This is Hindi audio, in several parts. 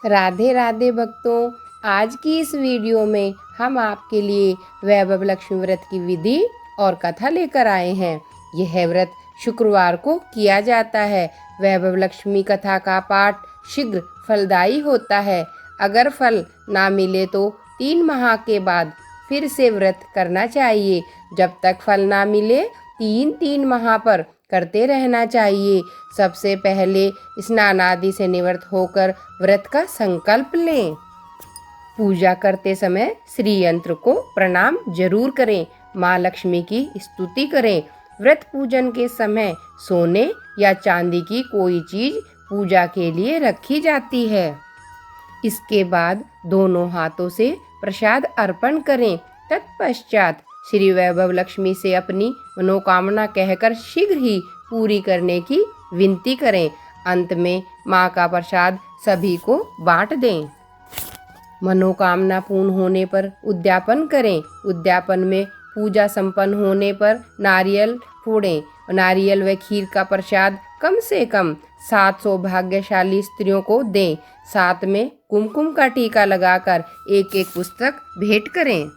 राधे राधे भक्तों, आज की इस वीडियो में हम आपके लिए वैभव लक्ष्मी व्रत की विधि और कथा लेकर आए हैं। यह व्रत शुक्रवार को किया जाता है। वैभव लक्ष्मी कथा का पाठ शीघ्र फलदायी होता है। अगर फल ना मिले तो 3 माह के बाद फिर से व्रत करना चाहिए। जब तक फल ना मिले 3 माह पर करते रहना चाहिए। सबसे पहले स्नान आदि से निवृत्त होकर व्रत का संकल्प लें। पूजा करते समय श्री यंत्र को प्रणाम जरूर करें। माँ लक्ष्मी की स्तुति करें। व्रत पूजन के समय सोने या चांदी की कोई चीज पूजा के लिए रखी जाती है। इसके बाद दोनों हाथों से प्रसाद अर्पण करें। तत्पश्चात श्री वैभव लक्ष्मी से अपनी मनोकामना कहकर शीघ्र ही पूरी करने की विनती करें। अंत में माँ का प्रसाद सभी को बांट दें। मनोकामना पूर्ण होने पर उद्यापन करें। उद्यापन में पूजा संपन्न होने पर नारियल फोड़ें। नारियल व खीर का प्रसाद कम से कम 7 सौभाग्यशाली स्त्रियों को दें। साथ में कुमकुम का टीका लगाकर एक एक पुस्तक भेंट करें।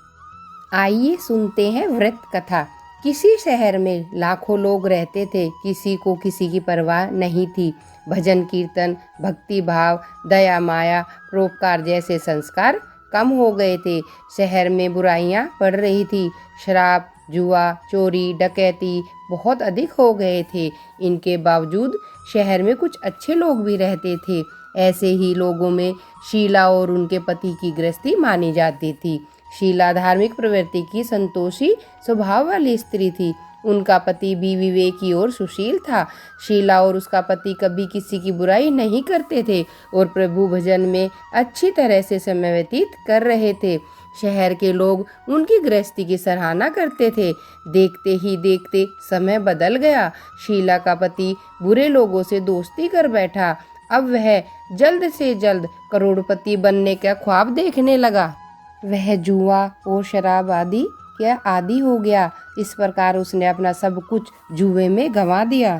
आइए सुनते हैं व्रत कथा। किसी शहर में लाखों लोग रहते थे। किसी को किसी की परवाह नहीं थी। भजन कीर्तन, भक्ति भाव, दया माया, परोपकार जैसे संस्कार कम हो गए थे। शहर में बुराइयां बढ़ रही थी। शराब, जुआ, चोरी, डकैती बहुत अधिक हो गए थे। इनके बावजूद शहर में कुछ अच्छे लोग भी रहते थे। ऐसे ही लोगों में शीला और उनके पति की गृहस्थी मानी जाती थी। शीला धार्मिक प्रवृत्ति की संतोषी स्वभाव वाली स्त्री थी। उनका पति भी विवेकी और सुशील था। शीला और उसका पति कभी किसी की बुराई नहीं करते थे और प्रभु भजन में अच्छी तरह से समय व्यतीत कर रहे थे। शहर के लोग उनकी गृहस्थी की सराहना करते थे। देखते ही देखते समय बदल गया। शीला का पति बुरे लोगों से दोस्ती कर बैठा। अब वह जल्द से जल्द करोड़पति बनने का ख्वाब देखने लगा। वह जुआ और शराब आदि क्या आदी हो गया। इस प्रकार उसने अपना सब कुछ जुए में गंवा दिया।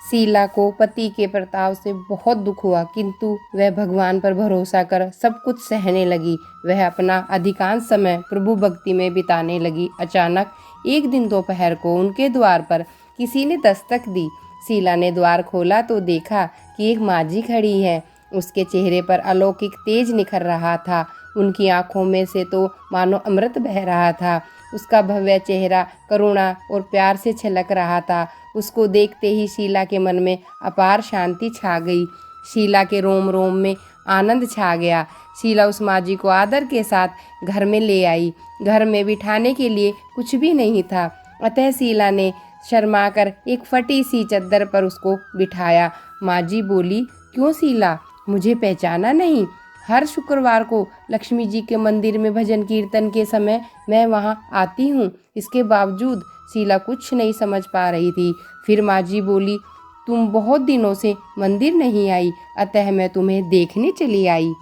शीला को पति के प्रताप से बहुत दुख हुआ, किंतु वह भगवान पर भरोसा कर सब कुछ सहने लगी। वह अपना अधिकांश समय प्रभु भक्ति में बिताने लगी। अचानक एक दिन दोपहर को उनके द्वार पर किसी ने दस्तक दी। शीला ने द्वार खोला तो देखा कि एक माझी खड़ी है। उसके चेहरे पर अलौकिक तेज निखर रहा था। उनकी आंखों में से तो मानो अमृत बह रहा था। उसका भव्य चेहरा करुणा और प्यार से छलक रहा था। उसको देखते ही शीला के मन में अपार शांति छा गई। शीला के रोम रोम में आनंद छा गया। शीला उस माझी को आदर के साथ घर में ले आई। घर में बिठाने के लिए कुछ भी नहीं था, अतः शीला ने शर्माकर एक फटी सी चद्दर पर उसको बिठाया। माझी बोली, क्यों शीला, मुझे पहचाना नहीं? हर शुक्रवार को लक्ष्मी जी के मंदिर में भजन कीर्तन के समय मैं वहां आती हूँ। इसके बावजूद शीला कुछ नहीं समझ पा रही थी। फिर माझी बोली, तुम बहुत दिनों से मंदिर नहीं आई, अतः मैं तुम्हें देखने चली आई।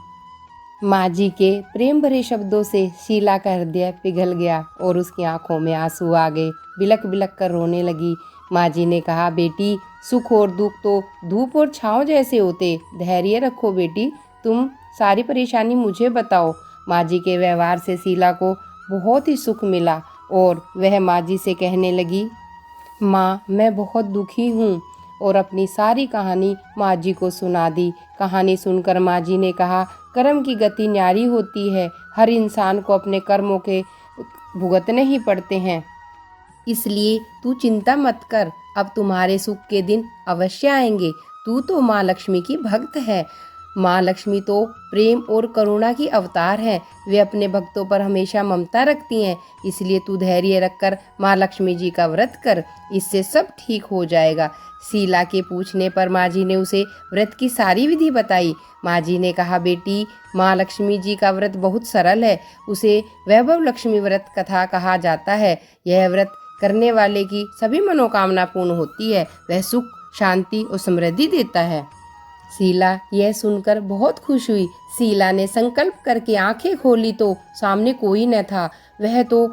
माझी के प्रेम भरे शब्दों से शीला का हृदय पिघल गया और उसकी आंखों में आंसू आ गए। बिलक बिलक कर रोने लगी। माझी ने कहा, बेटी, सुख और दुख तो धूप और छांव जैसे होते। धैर्य रखो बेटी, तुम सारी परेशानी मुझे बताओ। माझी के व्यवहार से शीला को बहुत ही सुख मिला और वह माझी से कहने लगी, माँ, मैं बहुत दुखी हूँ, और अपनी सारी कहानी माझी को सुना दी। कहानी सुनकर माझी ने कहा, कर्म की गति न्यारी होती है। हर इंसान को अपने कर्मों के भुगतने ही पड़ते हैं। इसलिए तू चिंता मत कर, अब तुम्हारे सुख के दिन अवश्य आएंगे। तू तो माँ लक्ष्मी की भक्त है। माँ लक्ष्मी तो प्रेम और करुणा की अवतार है। वे अपने भक्तों पर हमेशा ममता रखती हैं। इसलिए तू धैर्य रखकर माँ लक्ष्मी जी का व्रत कर, इससे सब ठीक हो जाएगा। शीला के पूछने पर माझी ने उसे व्रत की सारी विधि बताई। माझी ने कहा, बेटी, माँ लक्ष्मी जी का व्रत बहुत सरल है। उसे वैभव लक्ष्मी व्रत कथा कहा जाता है। यह व्रत करने वाले की सभी मनोकामना पूर्ण होती है। वह सुख, शांति और समृद्धि देता है। शीला यह सुनकर बहुत खुश हुई। शीला ने संकल्प करके आंखें खोली तो सामने कोई न था। वह तो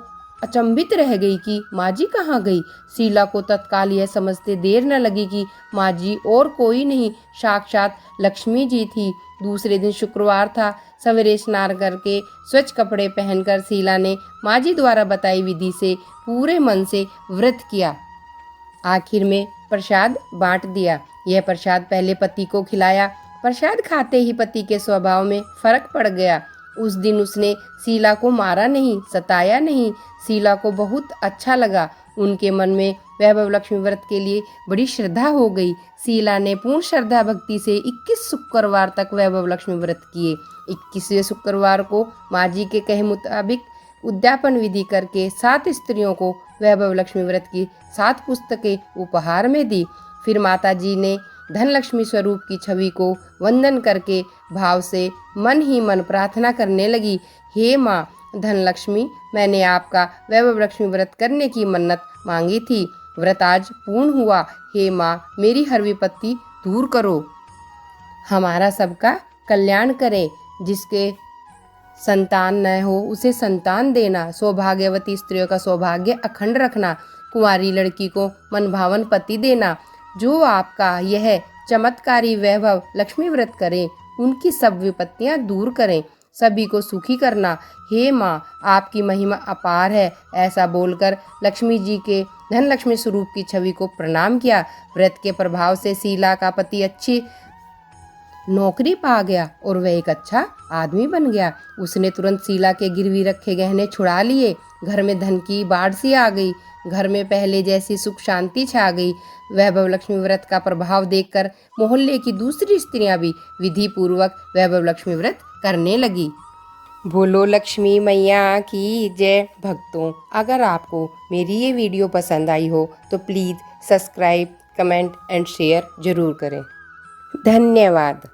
अचंभित रह गई कि माँ जी कहाँ गई। शीला को तत्काल यह समझते देर न लगी कि माँ जी और कोई नहीं, साक्षात लक्ष्मी जी थी। दूसरे दिन शुक्रवार था। सवेरे स्नान करके स्वच्छ कपड़े पहनकर शीला ने माँ जी द्वारा बताई विधि से पूरे मन से व्रत किया। आखिर में प्रसाद बांट दिया। यह प्रसाद पहले पति को खिलाया। प्रसाद खाते ही पति के स्वभाव में फर्क पड़ गया। उस दिन उसने शीला को मारा नहीं, सताया नहीं। शीला को बहुत अच्छा लगा। उनके मन में वैभव लक्ष्मी व्रत के लिए बड़ी श्रद्धा हो गई। शीला ने पूर्ण श्रद्धा भक्ति से 21 शुक्रवार तक वैभव लक्ष्मी व्रत किए। 21वें शुक्रवार को माँ जी के कहे मुताबिक उद्यापन विधि करके 7 स्त्रियों को वैभव लक्ष्मी व्रत की 7 पुस्तकें उपहार में दी। फिर माता जी ने धनलक्ष्मी स्वरूप की छवि को वंदन करके भाव से मन ही मन प्रार्थना करने लगी, हे माँ धनलक्ष्मी, मैंने आपका वैभव लक्ष्मी व्रत करने की मन्नत मांगी थी। व्रत आज पूर्ण हुआ। हे माँ, मेरी हर विपत्ति दूर करो, हमारा सबका कल्याण करें। जिसके संतान न हो उसे संतान देना, सौभाग्यवती स्त्रियों का सौभाग्य अखंड रखना, कुंवारी लड़की को मनभावन पति देना। जो आपका यह चमत्कारी वैभव लक्ष्मी व्रत करें, उनकी सब विपत्तियां दूर करें, सभी को सुखी करना। हे माँ, आपकी महिमा अपार है। ऐसा बोलकर लक्ष्मी जी के धनलक्ष्मी स्वरूप की छवि को प्रणाम किया। व्रत के प्रभाव से शीला का पति अच्छी नौकरी पा गया और वह एक अच्छा आदमी बन गया। उसने तुरंत शीला के गिरवी रखे गहने छुड़ा लिए। घर में धन की बाढ़ सी आ गई। घर में पहले जैसी सुख शांति छा गई। वैभव लक्ष्मी व्रत का प्रभाव देखकर मोहल्ले की दूसरी स्त्रियां भी विधि पूर्वक वैभव लक्ष्मी व्रत करने लगी। बोलो लक्ष्मी मैया की जय। भक्तों, अगर आपको मेरी ये वीडियो पसंद आई हो तो please subscribe, comment and share जरूर करें। धन्यवाद।